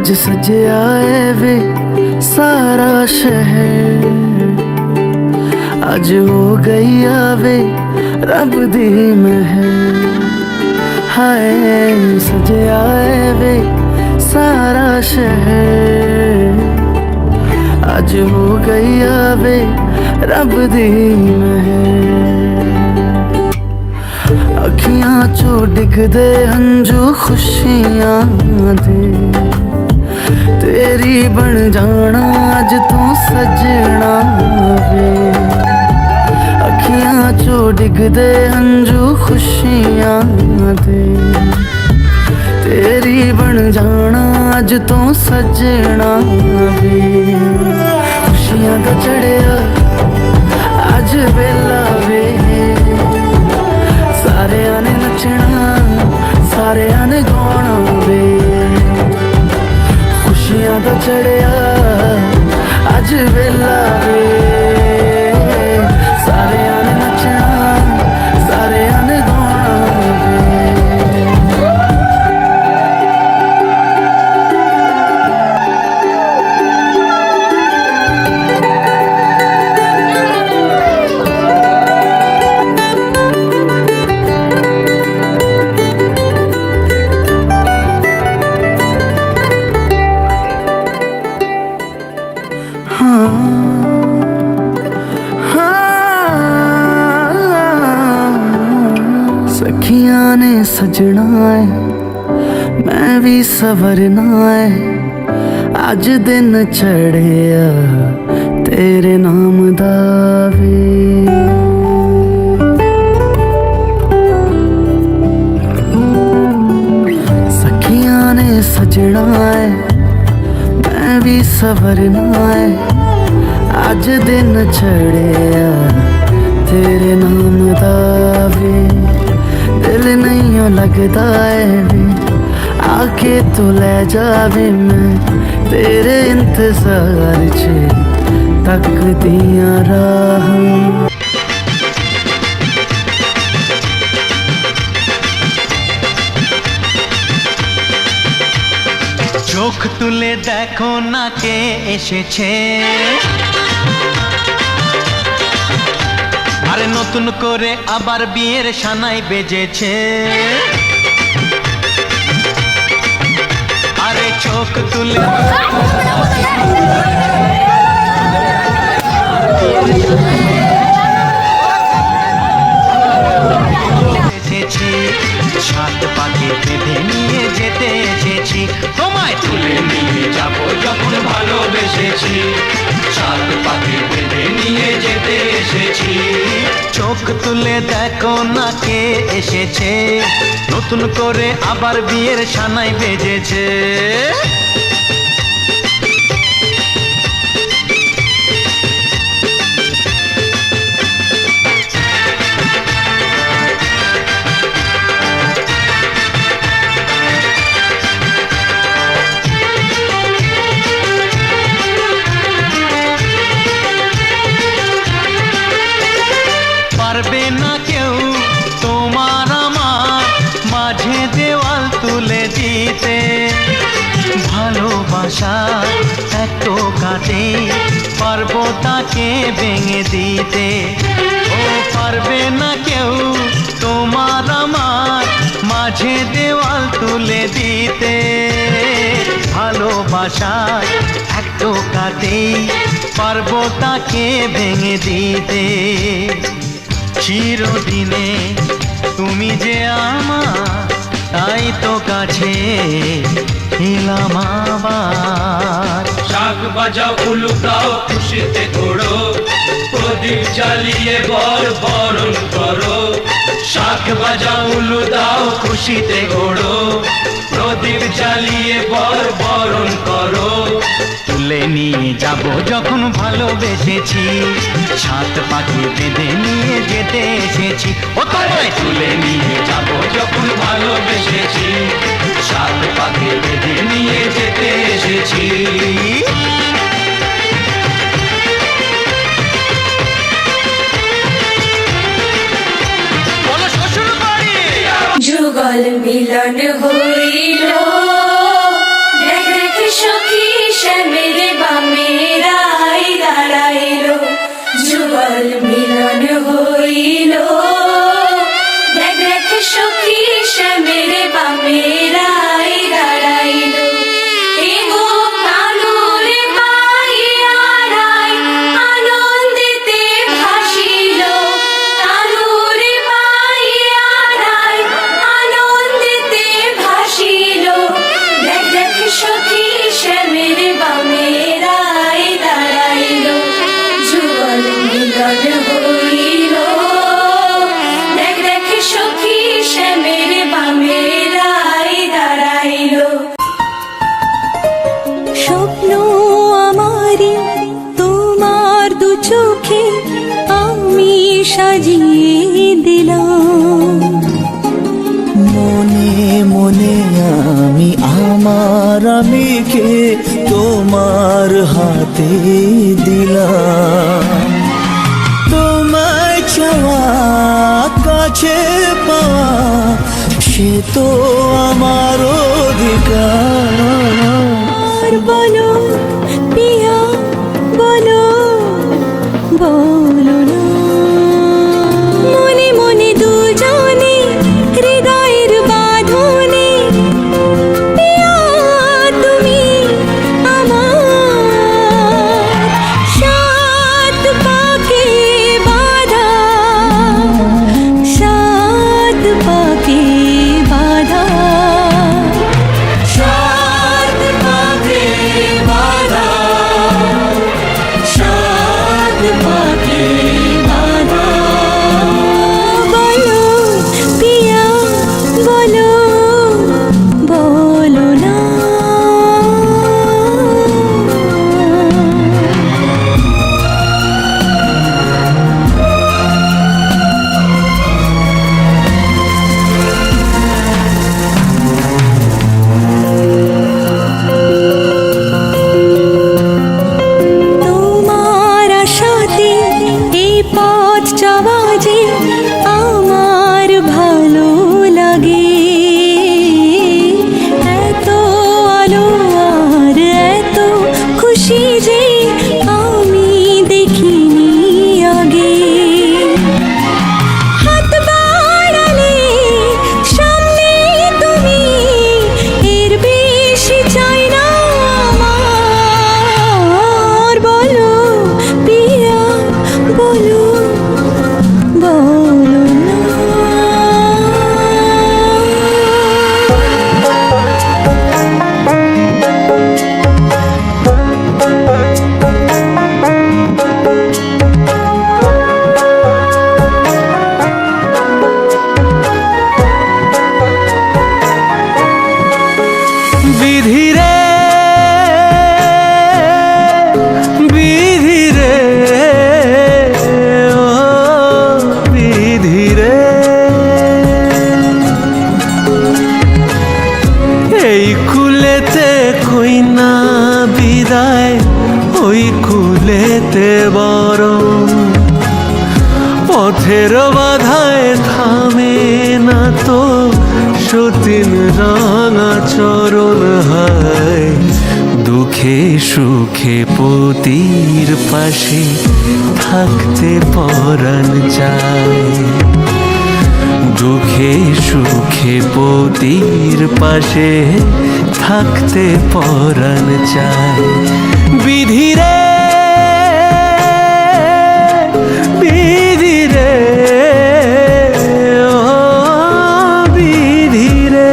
अज सजया है वे सारा शहर, अज हो गई आवे रब दी महर। हाय सजया है वे सारा शहर, अज हो गई आवे रब दी महर। अखियां चो डिगदे हंजू खुशियां दे, तेरी बन जाना अज तू सजना वे। अखियां चो डिगदे हंजू खुशियां दे, तेरी बन जाना अज तू सजना वे। खुशियां दा चढ़िया अज वेला वे, सारेयां ने नचना सारेयां ने गाना वे। खुशियां दा चढ़िया अज वेला वे, सारेयां ने नचना सारेयां ने गाना वे। सखियां ने सजना है मैं भी सवरना है, अज दिन चढ़िया तेरे नाम दा वे। सखियां ने सजना है मैं भी सवरना है, अज दिन चढ़िया तेरे नाम दा वे। दिल नहीं लगता है वे आके तो ले जावे, मैं तेरे इंतजार च तकदियां राह। চোখ তুলে দেখো না কে এসেছে, আরে নতুন করে আবার বিয়ের সানাই বেজেছে। আরে চোখ তুলে এসেছি, সাত পাকে বেঁধে নিয়ে যেতে এসেছি, তোমায় তুলে নিয়ে যাবো যখন ভালোবেসেছি। সাত পাকে বেঁধে নিয়ে যেতে এসেছি। চোখ তুলে দেখো না কে এসেছে, নতুন করে আবার বিয়ের সানাই বেজেছে। পারবে না কেউ তোমার আমার মাঝে দেওয়াল তুলে দিতে, ভালোবাসা এত কাটে পারবো তাকে ভেঙে দিতে। ও পারবে না কেউ তোমার আমার মাঝে দেওয়াল তুলে দিতে, ভালোবাসা এত কাটে পারবো তাকে ভেঙে দিতে। চিরদিনে তুমি যে আমার, তাই তো কাছে এলাম আবার। শাক বাজাও উলু দাও খুশিতে ঘোড়ো, প্রদীপ জ্বালিয়ে বরণ করো। শাক বাজাও উলু দাও খুশিতে ঘোড়ো, প্রদীপ জ্বালিয়ে বরণ করো। তুলে নিয়ে যাব যখন ভালোবেসেছি, সাত পাখি বেঁধে নিয়ে যেতে এসেছি। ও তোমায় তুলে নিয়ে যাব যখন ভালোবেসেছি, সাত পাখি বেঁধে নিয়ে যেতে এসেছি। যুগল মিলন হইল, দেখ দেখ পারি তোমার দু চোখে আমি সাজিয়ে দিলাম। মনে মনে আমি আমার আমিকে তোমার হাতে দিলাম। তোমায় চাওয়া কাছে পাওয়া সে তো আমার অধিকার। আর বলো পিয়া বলো বলো না, মনে মনে দুজনে হৃদয়ের বাঁধনে পিয়া তুমি আমার। সাত পাকে বাঁধা, সাত পাকে বাঁধা, সাত পাকে বাঁধা, সাত পাকে বাঁধা। বলো পিয়া বলো বলো না। তোমার আশাতে এই পথ যাওয়া যে আমার ভালো লাগে। এত আলো আর এত খুশি যে আমি দেখিনি আগে। হাত বাড়ালে সামনে তুমি, এর বেশি চাই না আমার। বলো পিয়া বলো বলো না। বিধিরে বিধিরে ও বিধিরে, এই কুলেতে কইনা বিদায় ওই কুলেতে বরং। পথের বাধায় থামে না তো সতীন রাঙা চরণ হায়। দুঃখে সুখে পতির পাশে থাকতে পরাণ চায়। দুঃখে সুখে পতির পাশে থাকতে পরাণ চায়। বিধিরে বিধিরে ও বিধিরে।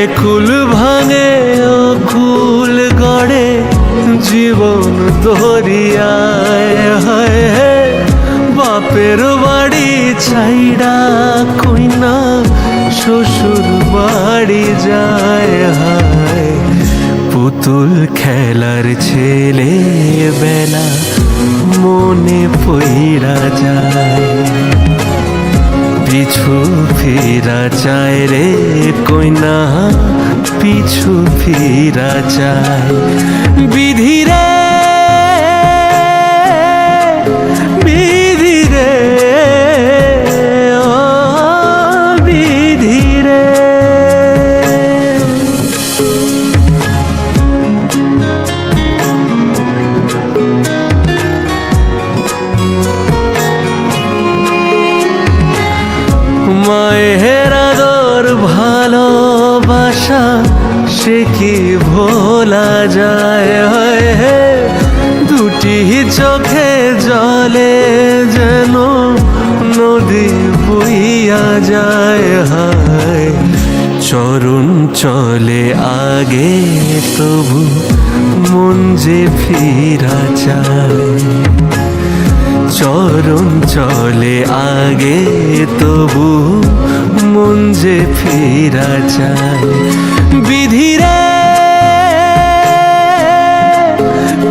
একুল ভাঙে অকুল গড়ে জীবন দরিয়ায়। হয় বাপের বাড়ি ছাইড়া কইনা শ্বশুর বাড়ি যায়। হায় পুতুল খেলার ছেলে বেলা মনে পইড়া যায়। পিছু ফিরা চায় রে কইনা পিছু ফিরা চায়। বিধিরে বিধিরে ও বিধিরে। মায়ের আদর ভালোবাসা সে কি ভোলা যায়। হয় দুটি চোখে জলে যেন নদী বইয়া যায়। হায় চরণ চলে আগে তবু মন যে ফিরা চায়, চরণ চলে আগে তবু মন যে ফিরা চায়। বিধিরে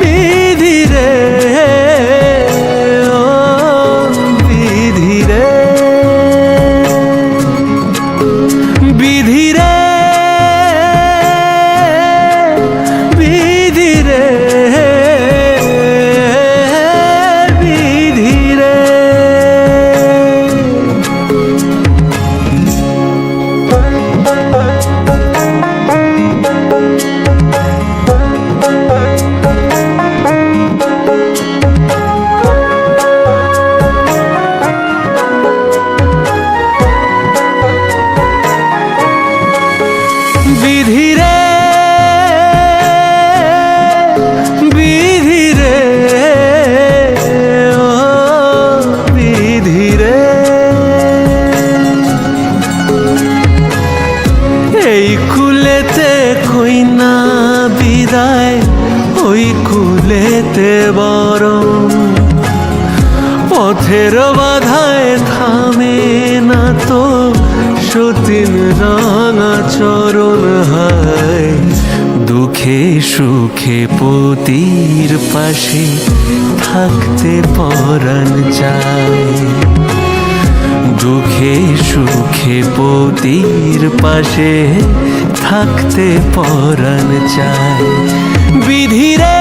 বিধিরে ও বিধিরে বিধিরে বিধিরে বিধিরে। বিধিরে বিধিরে ও বিধিরে। এই কুলেতে কইনা বিদায়, ওই কুলেতে বরং পথের বাধায় থামে না তো সতীন রাঙা চরণ হায়। দুঃখে সুখে পতির পাশে থাকতে পরাণ চায়, দুঃখে সুখে পতির পাশে থাকতে পরাণ চায়। বিধিরে